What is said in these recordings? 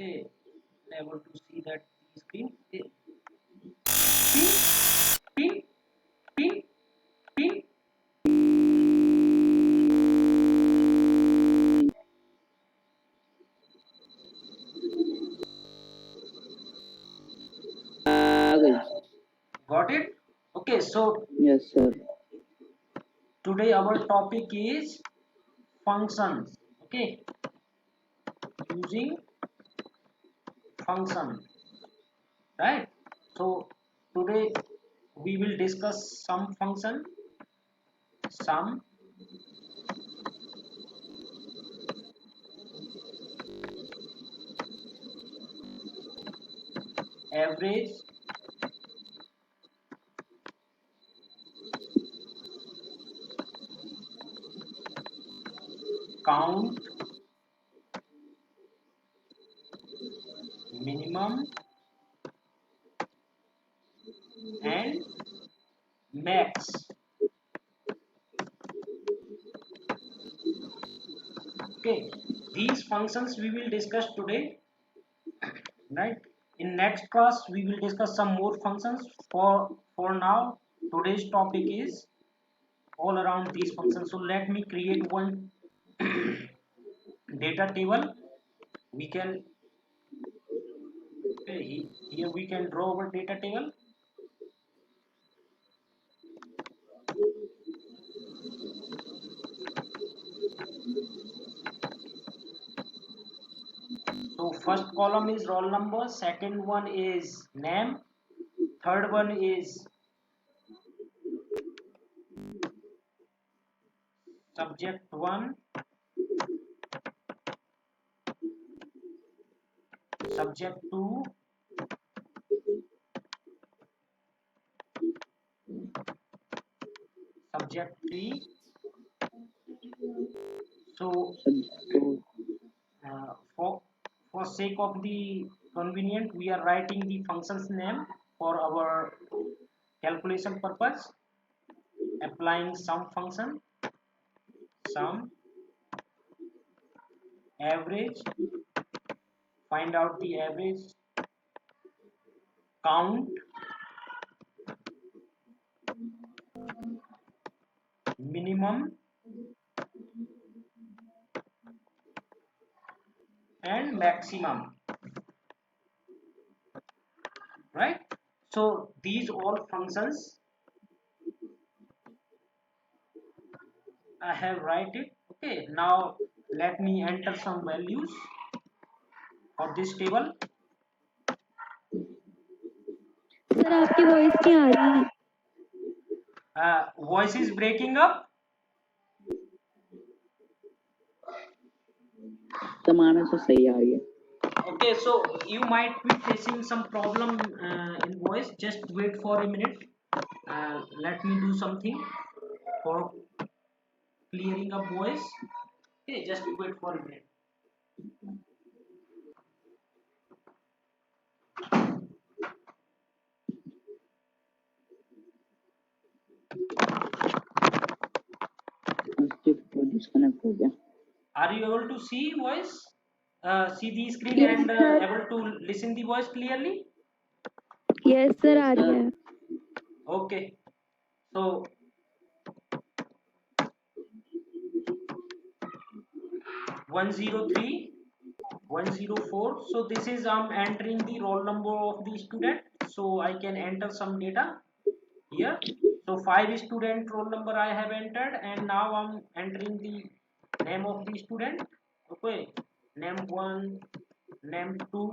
Okay, able to see that the screen. Okay. Pin, pin, pin, गई. got it? Okay, so Yes, sir. today our topic is functions. Okay, using function, right? So today we will discuss some function, some average, count, minimum, and max. Okay, these functions we will discuss today, right? In next class we will discuss some more functions. For now, today's topic is all around these functions. So let me create one data table. We can, okay, here we can draw our data table. So first column is roll number, second one is name, third one is subject 1, subject 2, subject 3. So So, for sake of the convenient, we are writing the function's name for our calculation purpose, applying some function, sum, average, find out the average, count, minimum, and maximum, right? So these all functions I have write it. Okay, now let me enter some values of this table. Sir आपकी voice नहीं आ रही. Voice is breaking up. समाना से सही आ रही है. Okay, so you might be facing some problem in voice. Just wait for a minute. Let me do something for clearing up voice. Okay, just wait for a minute. Disconnect हो गया. Are you able to see voice? See the screen yes and sir. able to listen the voice clearly? Yes sir Yes, आ रही sir. है. Okay, so 103, 104. So this is I'm entering the roll number of the student. So I can enter some data here. So 5 student roll number I have entered, and now I'm entering the name of the student. Okay, name 1, name 2,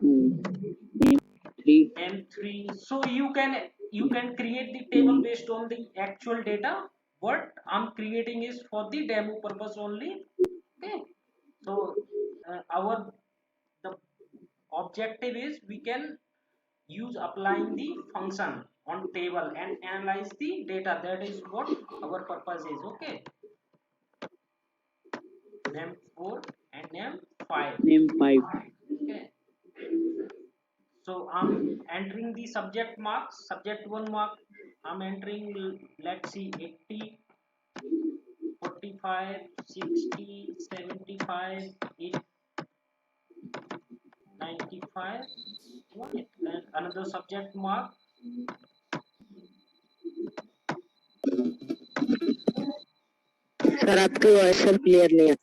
Name 3. name 3. So you can create the table based on the actual data. What I'm creating is for the demo purpose only. Okay, so our the objective is we can use applying the function on table and analyze the data. That is what our purpose is. Okay, name 4 and name 5. Name 5. Okay, so I'm entering the subject marks. Subject 1 mark I'm entering, let's see, 80, 45, 60, 75, 80. 95, right? And another subject mark. Sir आपकी voice sir clear नहीं है.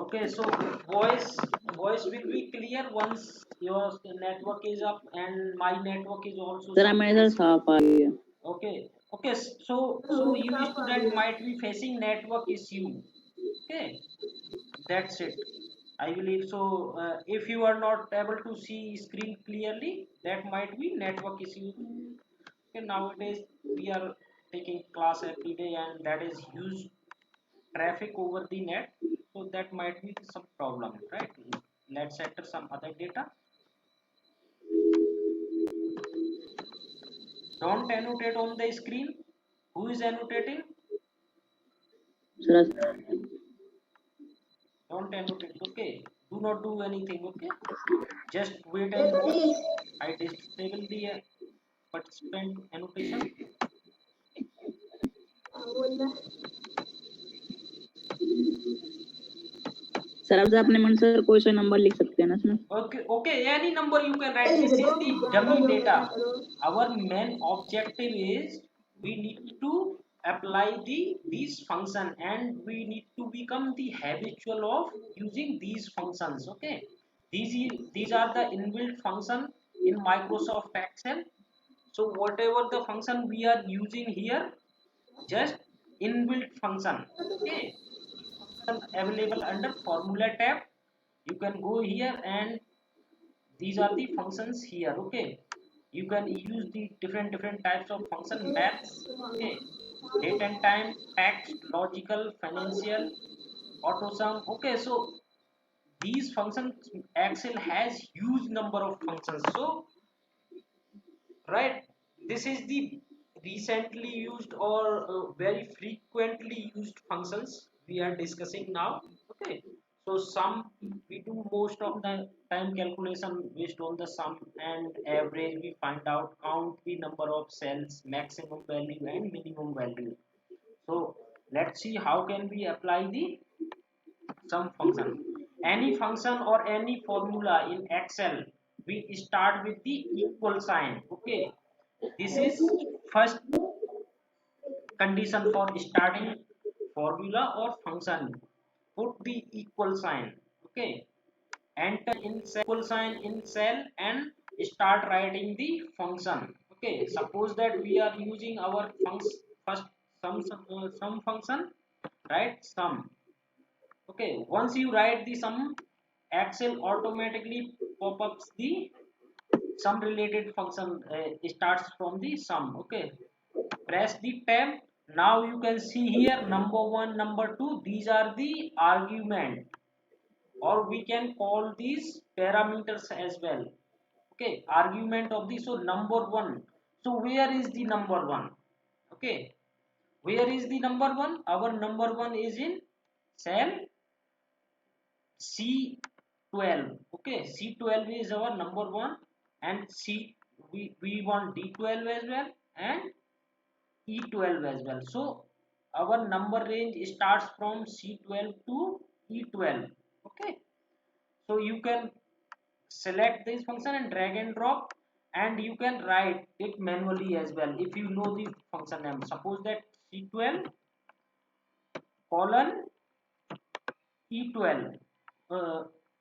Okay, so voice will be clear once your network is up and my network is also sir हमारे sir suppressed. साफ आ रही है. Okay, okay, so you student might be facing network issue. Okay, that's it. I believe so. If you are not able to see screen clearly, that might be network issue. Okay, nowadays we are taking class every day and that is huge traffic over the net, so that might be some problem, right? Let's enter some other data. Don't annotate on the screen. Who is annotating? Sir Don't annotate. Okay, do not do anything. Okay, just wait and watch. I disable the participant annotation. Sir अब अपने मन से कोई सा number लिख सकते हैं ना इसमें. Okay, okay, any number you can write. This is the dummy data. Our main objective is we need to apply these function and we need to become the habitual of using these functions. Okay, these are the inbuilt function in Microsoft Excel. So whatever the function we are using here, just inbuilt function. Okay, function available under formula tab. You can go here and these are the functions here. Okay, you can use the different types of function, maths, okay, date and time, text, logical, financial, auto sum. Okay, so these functions, Excel has huge number of functions. So right, this is the recently used or very frequently used functions we are discussing now. Okay, so sum, we do most of the time calculation based on the sum and average. We find out, count the number of cells, maximum value and minimum value. So let's see how can we apply the sum function. Any function or any formula in Excel, we start with the equal sign. Okay, this is first condition for starting formula or function. Put the equal sign. Okay, enter in equal sign in cell and start writing the function. Okay, suppose that we are using our first sum function, right? Sum. Okay, once you write the sum, Excel automatically pop ups the sum related function, starts from the sum. Okay, press the tab. Now you can see here number one, number two, these are the argument, or we can call these parameters as well. Okay, argument of the, so number one. So where is the number one? Okay, where is the number one? Our number one is in cell C12. Okay, C12 is our number one, and we want D12 as well and E12 as well. So our number range starts from C12 to E12. Okay, so you can select this function and drag and drop, and you can write it manually as well if you know the function name. Suppose that C12 colon E12.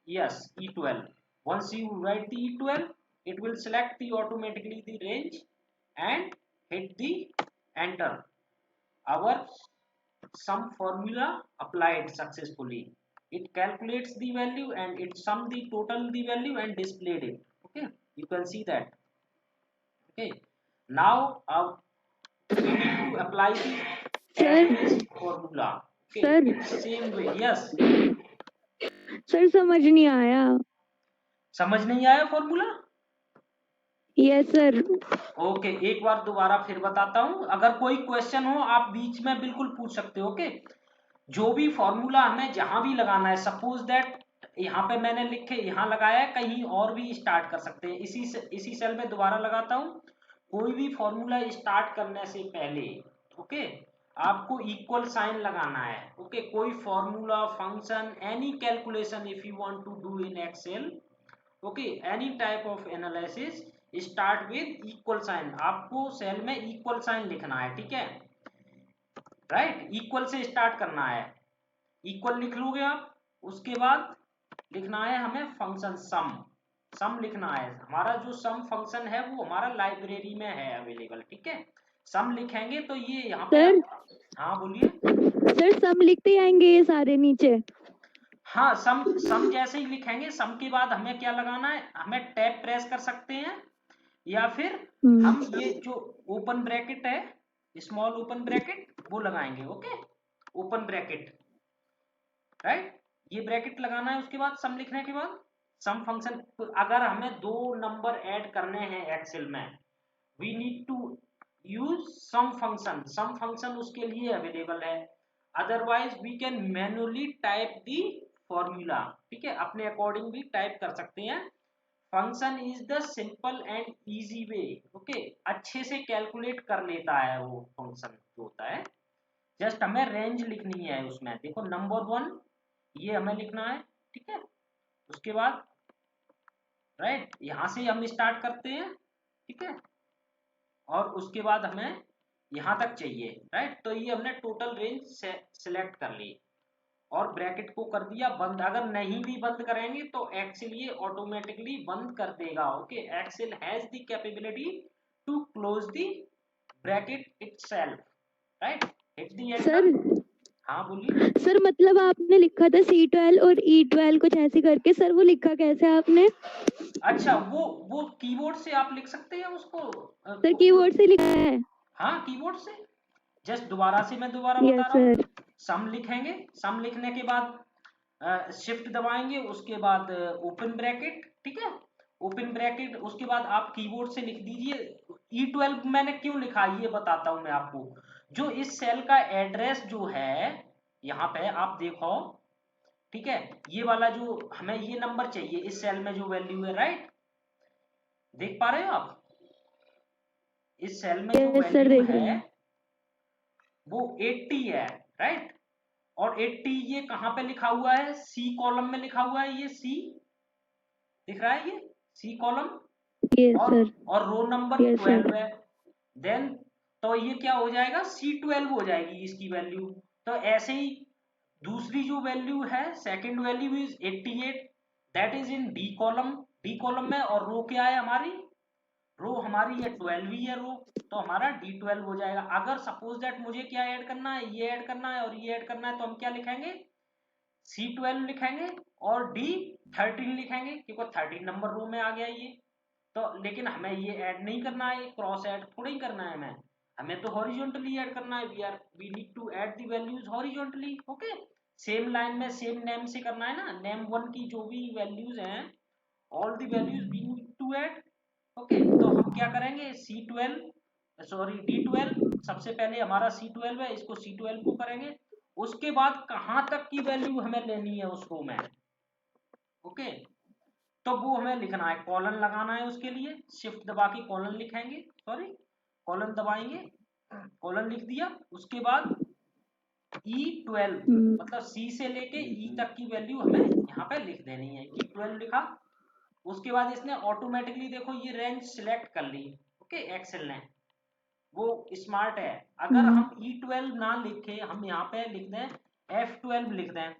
Yes, E12. Once you write the E12, it will select the automatically the range and hit the enter. Our sum formula applied successfully. It calculates the value and it sum the total the value and displayed it. Okay, you can see that. Okay, now we need to apply the sir average formula. Okay, sir in same way. Yes, sir समझ नहीं आया. समझ नहीं आया formula? Yes sir. Okay, एक बार दोबारा फिर बताता हूं. अगर कोई क्वेश्चन हो आप बीच में बिल्कुल पूछ सकते हो. ओके, जो भी फॉर्मूला हमें जहां भी लगाना है, सपोज दैट यहाँ पे मैंने लिखे यहाँ लगाया है, कहीं और भी स्टार्ट कर सकते हैं. इसी सेल में दोबारा लगाता हूं. कोई भी फॉर्मूला स्टार्ट करने से पहले ओके आपको इक्वल साइन लगाना है. ओके, कोई formula, function, any calculation if you want to do in Excel, okay, any type of analysis start with equal sign, आपको सेल में इक्वल साइन लिखना है, ठीक है, राइट, इक्वल से स्टार्ट करना है, इक्वल लिख लोगे आप, उसके बाद लिखना है हमें फंक्शन सम, सम लिखना है, हमारा जो सम फंक्शन है वो हमारा लाइब्रेरी में है अवेलेबल, ठीक है, सम लिखेंगे तो ये यहाँ पे, सर हाँ बोलिए, सर सम लिखते ही आएंगे ये सारे नीचे? हाँ सम, सम जैसे ही लिखेंगे, सम के बाद हमें क्या लगाना है, हमें टैब प्रेस कर सकते हैं, या फिर हम ये जो ओपन ब्रैकेट है, स्मॉल ओपन ब्रैकेट वो लगाएंगे, ओके, ओपन ब्रैकेट, राइट, ये ब्रैकेट लगाना है, उसके बाद सम लिखने के बाद सम फंक्शन, अगर हमें दो नंबर ऐड करने हैं एक्सेल में, we need to use sum function, sum function उसके लिए अवेलेबल है, otherwise we can manually type the formula, ठीक है, अपने अकॉर्डिंग भी टाइप कर सकते हैं, function is the simple and easy way, okay, अच्छे से कैलकुलेट कर लेता है वो फंक्शन जो होता है, जस्ट हमें रेंज लिखनी है उसमें, देखो नंबर 1 ये हमें लिखना है, ठीक है, उसके बाद राइट यहां से हम स्टार्ट करते हैं, ठीक है, और उसके बाद हमें यहां तक चाहिए, राइट, तो ये हमने टोटल रेंज से सिलेक्ट कर ली और ब्रैकेट को कर दिया बंद, अगर नहीं भी बंद करेंगे तो एक्सेल ये ऑटोमेटिकली बंद कर देगा, okay, Excel has the capability to close the bracket itself, right, hit the sir enter, हाँ बोलिए, सर मतलब आपने लिखा था C12 और E12 कुछ ऐसे करके, सर वो लिखा कैसे आपने? अच्छा वो कीबोर्ड से आप लिख सकते हैं उसको, सर कीबोर्ड से लिखा है? हाँ कीबोर्ड से, जस्ट दोबारा से मैं दोबारा बता यस रहा हूँ, सर। सम लिखेंगे, सम लिखने के बाद शिफ्ट दबाएंगे, उसके बाद ओपन ब्रैकेट, ठीक है, ओपन ब्रैकेट, उसके बाद आप कीबोर्ड से लिख दीजिए, E12 मैंने क्यों लिखा ये बताता हूं मैं आपको, जो इस सेल का एड्रेस जो है यहाँ पे आप देखो, ठीक है, ये वाला जो हमें ये नंबर चाहिए इस सेल में जो वैल्यू है, राइट, देख पा रहे हो आप, इस सेल में जो यस सर वैल्यू देख रही है हूँ। वो 80 है, राइट, और 80 ये कहां पे लिखा हुआ है, सी कॉलम में लिखा हुआ है, ये सी दिख रहा है, ये सी कॉलम, यस और सर। और रो नंबर यस सर। 12 है, देन तो ये क्या हो जाएगा, C12 हो जाएगी इसकी वैल्यू, तो ऐसे ही दूसरी जो वैल्यू है second value is 88, that is in D column, D column में, और रो क्या है हमारी, रो हमारी ये 12 ही है रो, तो हमारा D12 हो जाएगा, अगर सपोज दैट मुझे क्या ऐड करना है, ये ऐड करना है और ये ऐड करना है, तो हम क्या लिखेंगे, C12 लिखेंगे और D13 लिखेंगे, क्योंकि 13 नंबर रो में आ गया ये, तो लेकिन हमें ये ऐड नहीं करना है, क्रॉस ऐड थोड़ा ही करना है हमें तो हॉरिजॉन्टली ऐड करना है, we need to add the values horizontally, okay, same line में सेम नेम से करना है ना, नेम 1 की जो भी वैल्यूज हैं, all the values we need to add, okay, तो हम क्या करेंगे, C12 सॉरी D12, सबसे पहले हमारा C12 है, इसको C12 को करेंगे, उसके बाद कहां तक की वैल्यू हमें लेनी है उस रो में, ओके, तो वो हमें लिखना है, कॉलन लगाना है, उसके लिए शिफ्ट दबा के कॉलन लिखेंगे, सॉरी कॉलन दबाएंगे, कॉलन लिख दिया, उसके बाद E12 मतलब C से लेके E तक की वैल्यू हमें यहाँ पे लिख देनी है, E12 लिखा, उसके बाद इसने ऑटोमेटिकली देखो ये रेंज सिलेक्ट कर ली, ओके, एक्सेल ने, वो स्मार्ट है, अगर हम E12 ना लिखे, हम यहाँ पे लिख दें F12 लिख दें,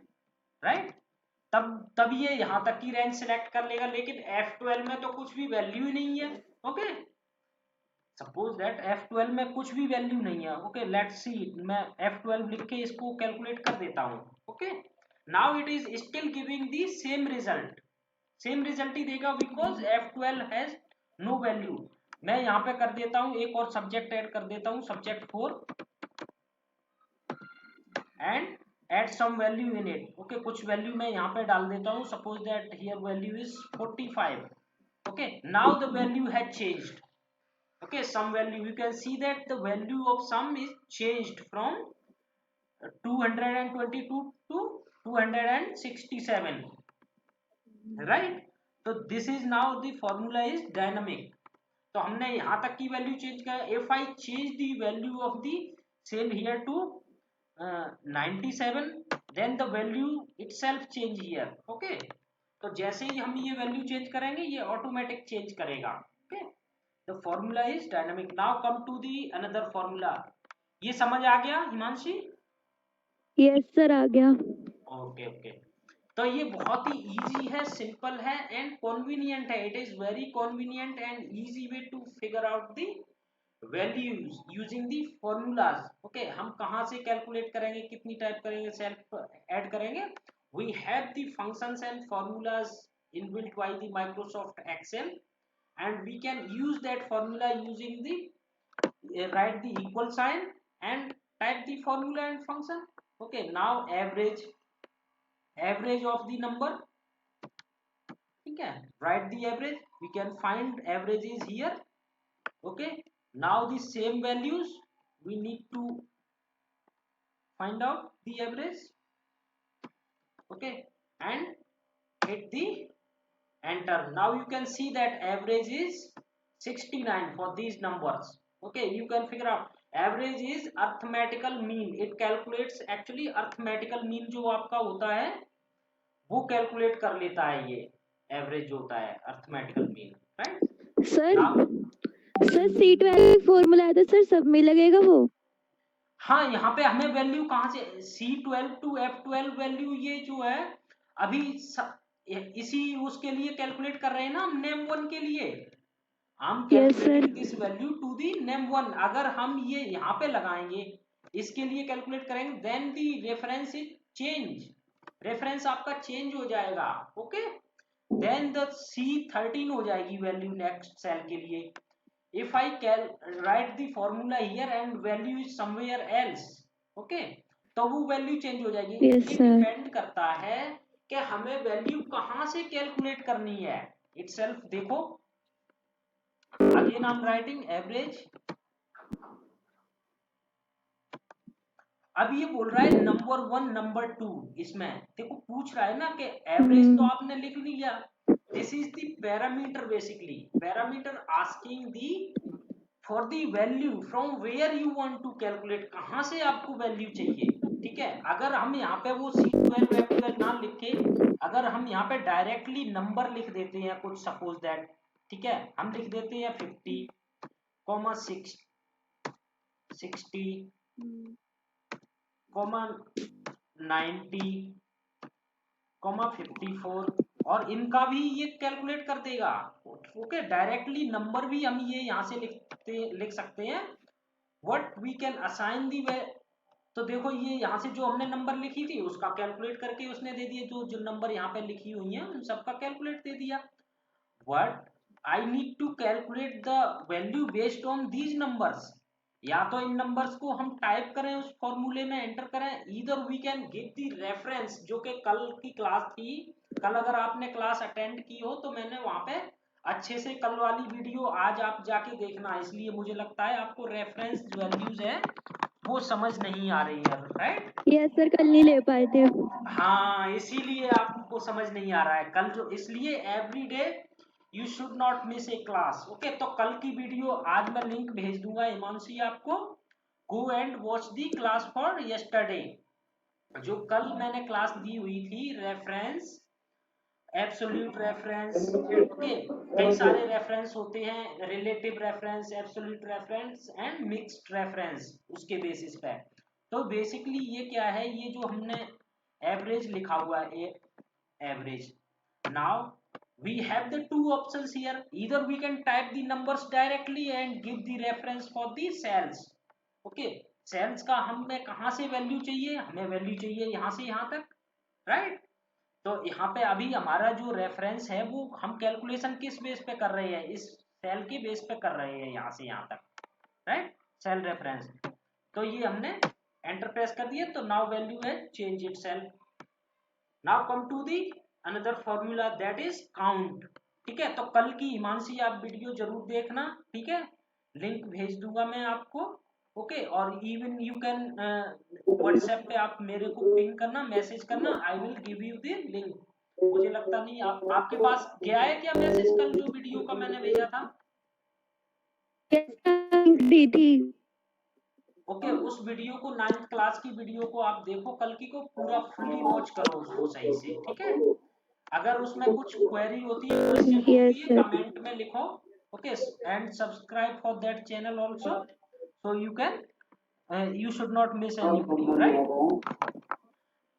राइट, तब ये यहां तक की रेंज सिलेक्ट कर लेगा, लेकिन F12 में तो कुछ भी वैल्यू ही नहीं है, ओके, सपोज दैट F12 में कुछ भी वैल्यू नहीं है, ओके, लेट्स सी, मैं F12 लिख के इसको कैलकुलेट कर देता हूं, okay, now it is still giving the same result, same result ही देगा, because F12 has no value, मैं यहाँ पे कर देता हूँ एक और सब्जेक्ट ऐड कर देता हूँ, subject 4 and add some value in it, okay, कुछ वैल्यू मैं यहाँ पे डाल देता हूँ, suppose that here value is 45, okay, now the value has changed, okay, some value, you can see that the value of sum is changed from 222 to 267, right, so this is now the formula is dynamic, तो हमने यहाँ तक की value change किया, if I change the value of the cell here to 97, then the value itself change here, okay, तो जैसे ही हम ये वैल्यू चेंज करेंगे ये ऑटोमेटिक चेंज करेगा। Okay, the formula is dynamic. Now come to the another formula. ये समझ आ गया हिमांशी? यस सर, आ गया। ओके ओके, तो ये बहुत ही इजी है, सिंपल है एंड कॉन्वीनियंट है। It is very convenient and easy way to figure out the values using the formulas. Okay, हम कहाँ से कैलकुलेट करेंगे, कितनी टाइप करेंगे, सेल्फ ऐड करेंगे। We have the functions and formulas inbuilt by the Microsoft Excel and we can use that formula using the write the equal sign and type the formula and function. Okay, now average of the number, ठीक है, write the average, we can find average is here. Okay, now the same values we need to find out the average. Okay, and hit the enter. Now you can see that average is 69 for these numbers. Okay, you can figure out average is arithmetical mean. It calculates actually arithmetical mean जो आपका होता है वो calculate कर लेता है। ये average होता है arithmetical mean, right? Sir C12 formula है तो सर सब में लगेगा वो? हाँ, यहाँ पे हमें वैल्यू कहाँ से C12 टू F12 वैल्यू ये जो है अभी इसी उसके लिए कैलकुलेट कर रहे हैं ना हम, नेम वन के लिए। हम calculating this value to the name one. अगर हम ये यहाँ पे लगाएंगे, इसके लिए कैलकुलेट करेंगे, then the reference is change, reference आपका चेंज हो जाएगा। ओके, देन द C13 हो जाएगी वैल्यू नेक्स्ट सेल के लिए। if I can write the formula here and value is somewhere else, okay, तो वो वैल्यू चेंज हो जाएगी। Yes, ये sir. डिपेंड करता है कि हमें वैल्यू कहाँ से कैलकुलेट करनी है इटसेल्फ। देखो again I am writing average. अब ये बोल रहा है नंबर वन नंबर टू, इसमें देखो पूछ रहा है ना कि एवरेज तो आपने लिख लिया, this is the parameter. Basically parameter asking the for the value from where you want to calculate, कहां से आपको वैल्यू चाहिए। ठीक है, अगर हम यहाँ पे वो C12 F12 ना लिखे, अगर हम यहाँ पे डायरेक्टली नंबर लिख देते हैं कुछ, सपोज दैट, ठीक है, हम लिख देते हैं 50, 60, 90, 54 और इनका भी ये कैलकुलेट कर देगा। ओके, डायरेक्टली नंबर भी हम ये यहाँ से लिख सकते हैं। व्हाट वी कैन असाइन दी वे, तो देखो ये यहाँ से जो हमने नंबर लिखी थी उसका कैलकुलेट करके उसने दे दिया, जो नंबर यहाँ पे लिखी हुई है उन सबका कैलकुलेट दे दिया। What I need to calculate the value based on these numbers, या तो इन नंबर्स को हम टाइप करें उस फॉर्मूले में एंटर करें, either we can give the reference, जो कि कल की क्लास थी। कल अगर आपने क्लास अटेंड की हो तो मैंने वहां पे अच्छे से कल वाली वीडियो आज आप जाके देखना, इसलिए मुझे लगता है आपको रेफरेंस वैल्यूज है वो समझ नहीं आ रही है, राइट? यस सर, कल नहीं ले पाए थे। हाँ, इसीलिए आपको समझ नहीं आ रहा है कल जो, इसलिए every day you should not miss A class. Okay, तो कल की वीडियो आज मैं लिंक भेज दूंगा हिमांशी आपको, go and watch the class for yesterday. जो कल मैंने क्लास दी हुई थी रेफरेंस, एब्सोल्यूट रेफरेंस, ओके, कई सारे रेफरेंस होते हैं, relative reference, absolute reference and mixed reference, उसके बेसिस पे। तो बेसिकली ये क्या है, ये जो हमने एवरेज लिखा हुआ है, average, now we have the two options here, either we can type the numbers directly and give the reference for the cells। okay, cells का हमें कहां से वैल्यू चाहिए, हमें वैल्यू चाहिए यहां से यहां तक, राइट? तो यहाँ पे अभी हमारा जो रेफरेंस है वो हम कैलकुलेशन किस बेस पे कर रहे हैं, इस सेल के बेस पे कर रहे हैं यहाँ से यहाँ तक, राइट? Cell reference. तो ये हमने एंटर प्रेस कर दिया, तो नाउ वैल्यू है change itself. Now come to the another formula that is count. ठीक है, तो कल की हिमांशी आप वीडियो जरूर देखना, ठीक है, लिंक भेज दूंगा मैं आपको। ओके, और इवन यू कैन व्हाट्सएप पे आप मेरे को पिंग करना, मैसेज करना, I will give you the link. मुझे लगता नहीं आपके पास गया है क्या मैसेज कल जो वीडियो का मैंने भेजा था? दी थी। ओके, उस वीडियो को 9th क्लास की वीडियो को आप देखो कल की को, पूरा फुल्ली वॉच करो उसको सही से, ठीक है? अगर उसमें कुछ क्वेरी होती है, क्वेश्चन होती Yes, है, sir. कमेंट में लिखो. Okay, and subscribe for that channel also, so you can you should not miss any video, right?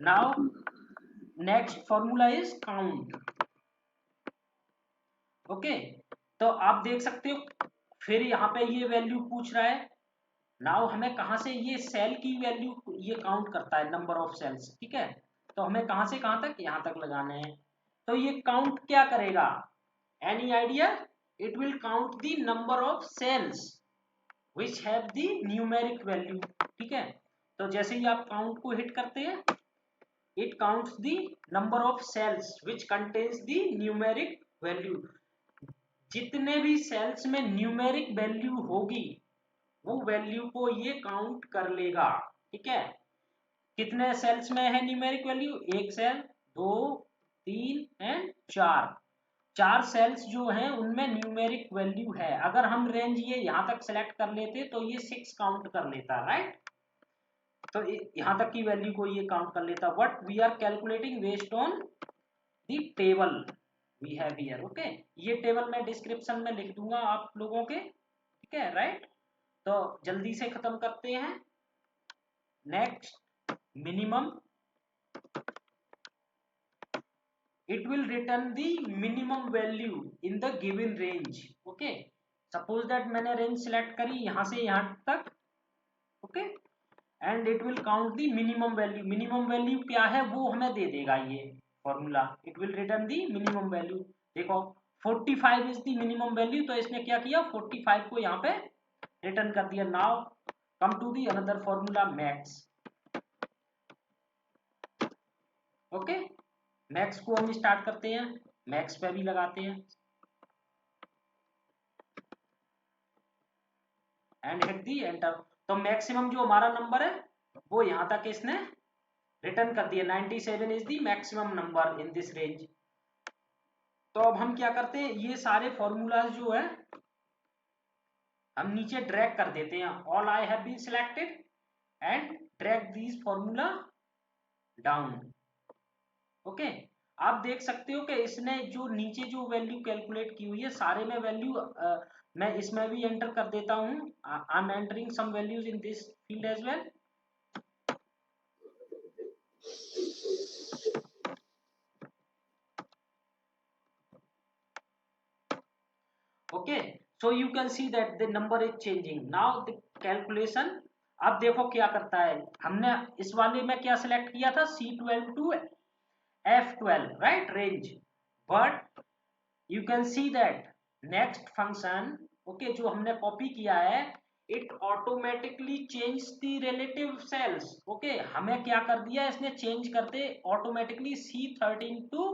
Now next formula is count. Okay, तो आप देख सकते हो फिर यहाँ पे ये वैल्यू पूछ रहा है. नाउ हमें कहाँ से ये सेल की वैल्यू ये काउंट करता है, नंबर ऑफ सेल्स. ठीक है, तो हमें कहाँ से कहाँ तक, यहाँ तक लगाने हैं. तो ये काउंट क्या करेगा, any idea? It will count the number of cells which have the numeric value. ठीक है, तो जैसे ही आप काउंट को हिट करते हैं, it counts the number of cells which contains the numeric value. जितने भी सेल्स में न्यूमेरिक वैल्यू होगी वो वैल्यू को ये काउंट कर लेगा. ठीक है, कितने सेल्स में है न्यूमेरिक वैल्यू, एक सेल, दो, तीन एंड चार. चार सेल्स जो हैं उनमें न्यूमेरिक वैल्यू है. अगर हम रेंज ये यहाँ तक सेलेक्ट कर लेते तो ये 6 काउंट कर लेता, राइट? तो यहाँ तक की वैल्यू को ये काउंट कर लेता. What we are calculating based on the table we have here. Okay, ये टेबल मैं डिस्क्रिप्शन में लिख दूंगा आप लोगों के. ठीक है, राइट? तो जल्दी से खत्म करते हैं. Next, minimum. it will return the minimum value in the given range. okay, suppose that मैंने रेंज सिलेक्ट करी यहाँ से यहाँ तक. Okay, and it will count the minimum value. Minimum value क्या है वो हमें दे देगा ये formula. It will return the minimum value. देखो 45 इज द मिनिमम वैल्यू, तो इसने क्या किया, 45 को यहाँ पे रिटर्न कर दिया. Now come to the another formula, max. Okay, max को हम स्टार्ट करते हैं, मैक्स पे भी लगाते हैं एंड हिट दी एंटर. तो मैक्सिमम जो हमारा नंबर है वो यहाँ तक इसने रिटर्न कर दिया. 97 is the maximum number in this range. तो अब हम क्या करते हैं, ये सारे फॉर्मूलाज जो है हम नीचे ड्रैग कर देते हैं. All I have been selected and drag these formula down. Okay, आप देख सकते हो कि इसने जो नीचे जो वैल्यू कैलकुलेट की हुई है सारे में वैल्यू मैं इसमें भी एंटर कर देता हूँ. I am entering some values in this field as well. okay, so you can see that the number is changing. now the calculation, अब देखो क्या करता है. हमने इस वाले में क्या सिलेक्ट किया था, C12 to F12, right, range. but you can see that next function, okay, जो हमने कॉपी किया है, it automatically change the relative cells. okay, हमें क्या कर दिया इसने, चेंज करते automatically C13 to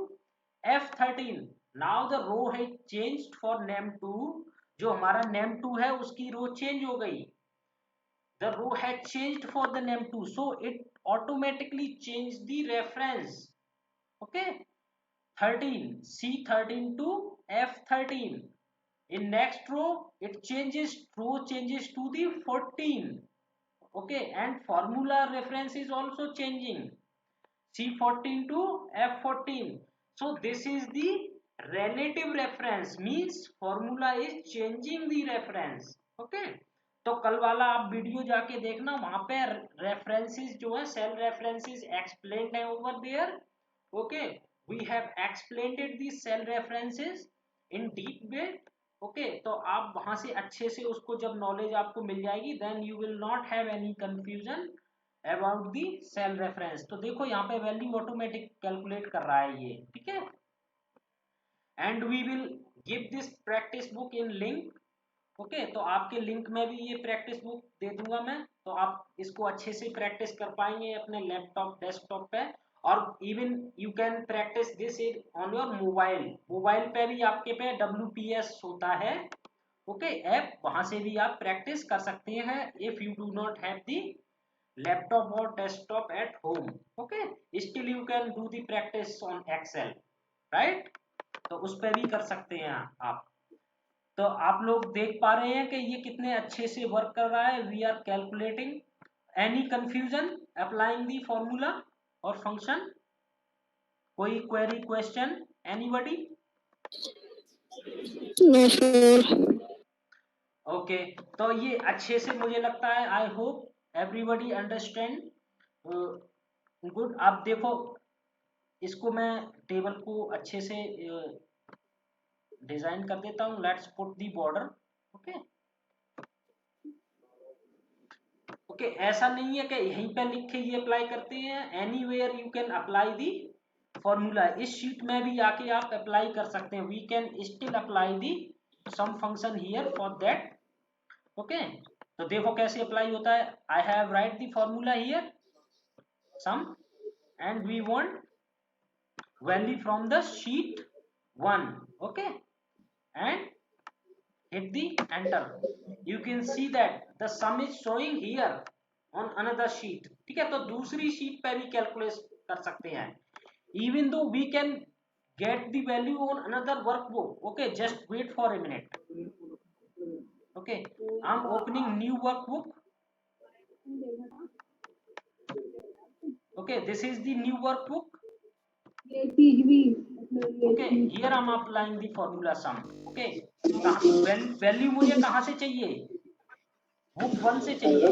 F13. now the row है changed for name2. जो हमारा name2 है उसकी रो चेंज हो गई. the row had changed for the name2, so it automatically changed the reference. okay, 13, C13 to F13. in next row it changes, row changes to the 14. okay, and formula reference is also changing, C14 to F14. so this is the relative reference, means formula is changing the reference. okay, तो कल वाला आप video जाके देखना, वहां पे references जो है, सेल रेफरेंसेस एक्सप्लेन्ड है over there. Okay, we have explained it the cell references in deep way. Okay, तो आप वहां से अच्छे से उसको जब नॉलेज आपको मिल जाएगी, then you will not have any confusion about the cell reference. तो देखो यहाँ पे वैल्यू ऑटोमेटिक कैलकुलेट कर रहा है ये. ठीक है, and we will give this practice book in link. Okay, तो आपके लिंक में भी ये प्रैक्टिस बुक दे दूंगा मैं, तो आप इसको अच्छे से प्रैक्टिस कर पाएंगे अपने लैपटॉप डेस्कटॉप पे. और even you can practice this on your mobile. Mobile पे भी आपके पे WPS होता है, ओके, ऐप, वहां से भी आप प्रैक्टिस कर सकते हैं if you do not have the laptop और desktop at home. Okay, still you can do the practice on Excel, right? तो उस पर भी कर सकते हैं आप. तो आप लोग देख पा रहे हैं कि ये कितने अच्छे से वर्क कर रहा है. We are calculating. Any confusion applying the formula और फंक्शन? कोई query question anybody? No sir. Okay, तो ये अच्छे से मुझे लगता है, I hope everybody understand good. आप देखो, इसको मैं टेबल को अच्छे से डिजाइन कर देता हूँ। Let's put the border. Okay okay, ऐसा नहीं है कि यहीं पे लिख के ये अप्लाई करते हैं, anywhere you can apply the formula. इस शीट में भी आके आप अप्लाई कर सकते हैं। We can still apply the sum function here for that. Okay, तो देखो कैसे अप्लाई होता है। I have write the formula here sum and we want value from the sheet 1. Okay, and hit the enter. You can see that the sum is showing here on another sheet. ठीक है, तो दूसरी sheet पे भी calculate कर सकते हैं। even though we can get the value on another workbook. Okay, just wait for a minute. Okay, I'm opening new workbook. Okay, this is the new workbook. Okay, here I'm applying the formula sum. Okay, value मुझे कहाँ से चाहिए? Book 1 से चाहिए।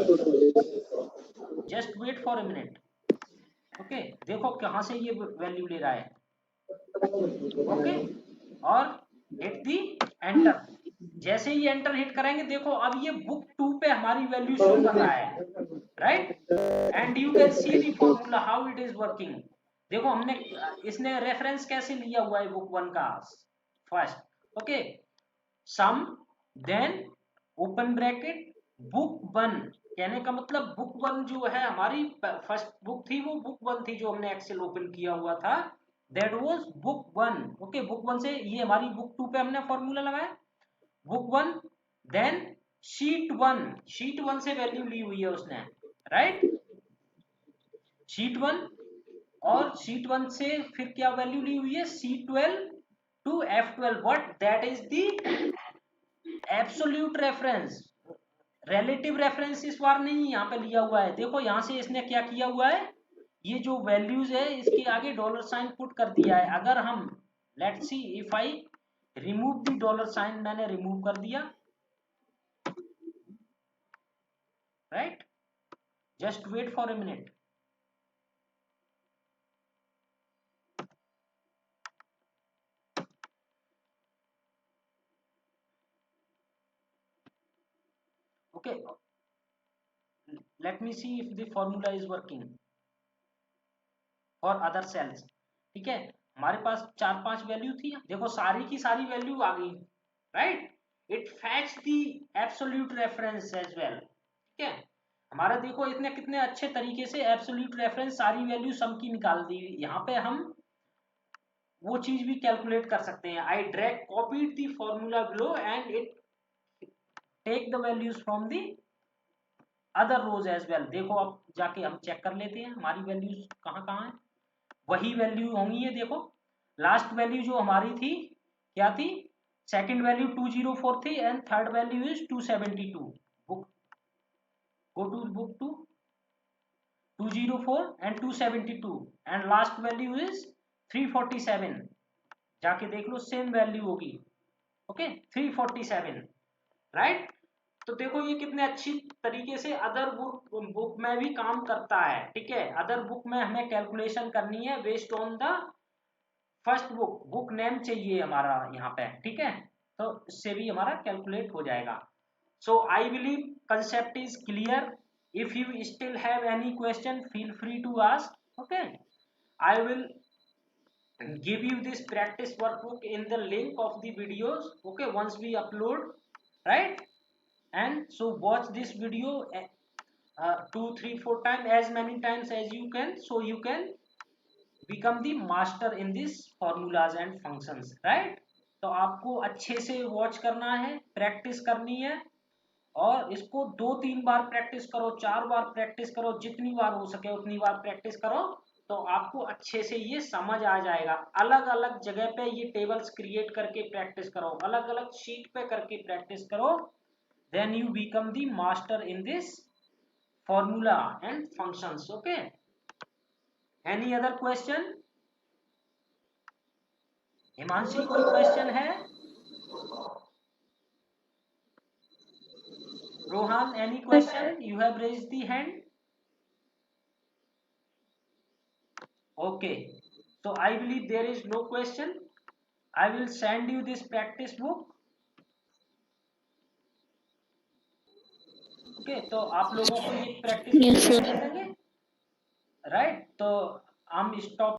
Just wait for a minute. Okay, देखो कहाँ से ये वैल्यू ले रहा है। ओके, और हिट दी एंटर। जैसे ही एंटर हिट करेंगे, देखो अब ये बुक 2 पे हमारी वैल्यू शो कर रहा है, right. And you can see the formula how it is working. देखो हमने इसने रेफरेंस कैसे लिया हुआ है बुक 1 का first. Okay, some then open bracket book 1। कहने का मतलब बुक 1 जो है हमारी फर्स्ट बुक थी, वो बुक 1 थी जो हमने एक्सेल ओपन किया हुआ था, that was book 1। Okay, book 1 से ये हमारी बुक 2 पे हमने फॉर्मूला लगाया, बुक 1 देन शीट 1। शीट 1 से वैल्यू ली हुई है उसने, राइट। शीट 1 और शीट 1 से फिर क्या वैल्यू ली हुई है, C12 to F12। What that is the absolute reference. Relative reference इस बार नहीं यहाँ पे लिया हुआ है। देखो यहाँ से इसने क्या किया हुआ है, ये जो वैल्यूज है इसके आगे डॉलर साइन पुट कर दिया है। अगर हम let's see if I remove the dollar sign, मैंने रिमूव कर दिया, right. Just wait for a minute. Okay, let me see if the formula is working for other cells। ठीक है, हमारे पास 4-5 वैल्यू थी, देखो सारी की सारी वैल्यू आ गई, right. It fetch the absolute reference as well. ठीक है, हमारा देखो इतने कितने अच्छे तरीके से एब्सोल्यूट रेफरेंस सारी वैल्यू सम की निकाल दी। यहाँ पे हम वो चीज भी कैलकुलेट कर सकते हैं। I drag copied the formula below and it take the values from the other rows as well. देखो अब जाके हम चेक कर लेते हैं हमारी वैल्यूज कहाँ कहाँ है। वही वैल्यू होंगी है, देखो लास्ट वैल्यू जो हमारी थी क्या थी, सेकंड वैल्यू 204 थी and third value is 272। Book go to book 2 204 and 272 and last value is 347। जाके देख लो सेम वैल्यू होगी। Okay, 347, right. तो देखो ये कितने अच्छी तरीके से अदर बुक में भी काम करता है। ठीक है, अदर बुक में हमें कैलकुलेशन करनी है based on the first book. Book name चाहिए हमारा यहाँ पे, ठीक है, तो इससे भी हमारा कैलकुलेट हो जाएगा। So I believe concept is clear. If you still have any question feel free to ask. Okay, I will give you this practice workbook in the link of the videos, okay, once we upload, right. And so watch this video 2 3 4 times, as many times as you can, so you can become the master in this formulas and functions, right। तो आपको अच्छे से watch करना है, practice करनी है, और इसको 2-3 बार प्रैक्टिस करो, 4 बार प्रैक्टिस करो, जितनी बार हो सके उतनी बार प्रैक्टिस करो, तो आपको अच्छे से ये समझ आ जाएगा। अलग अलग जगह पे ये टेबल्स क्रिएट करके प्रैक्टिस करो, अलग अलग शीट पे करके प्रैक्टिस करो, then you become the master in this formula and functions. Okay, any other question? Himanshi कोई क्वेश्चन है? Rohan any question? You have raised the hand. Okay, so I believe there is no question. I will send you this practice book. Okay, तो आप लोगों को ये practice book Yes, sir. कैसे मिलेंगे? Right, तो हम स्टॉप